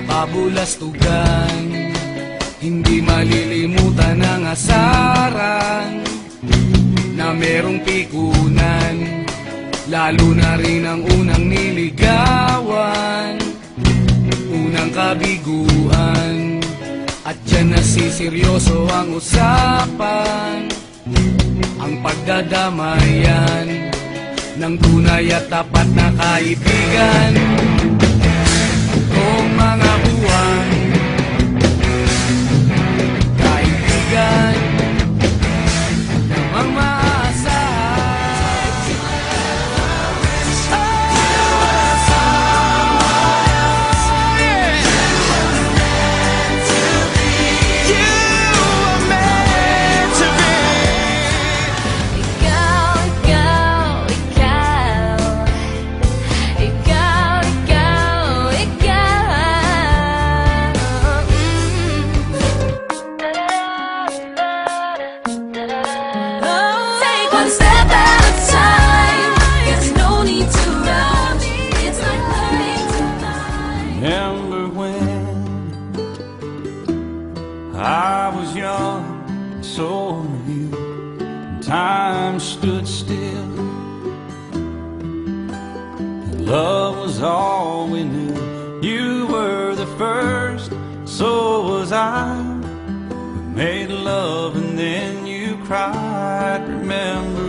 kabulastugan. Hindi malilimutan ang asaran na merong pikunan, lalo na rin ang unang niligawan, unang kabiguan. At dyan nasiseryoso ang usapan, ang pagdadamayan ng tunay at tapat na kaibigan. Kung mga buwan, kaibigan, namang maasahan. One step at a time, there's no need to rush. It's like learning to fly. Remember when I was young, so were you, and time stood still, and love was all we knew. You were the first, so was I. We made love and then you cried. Remember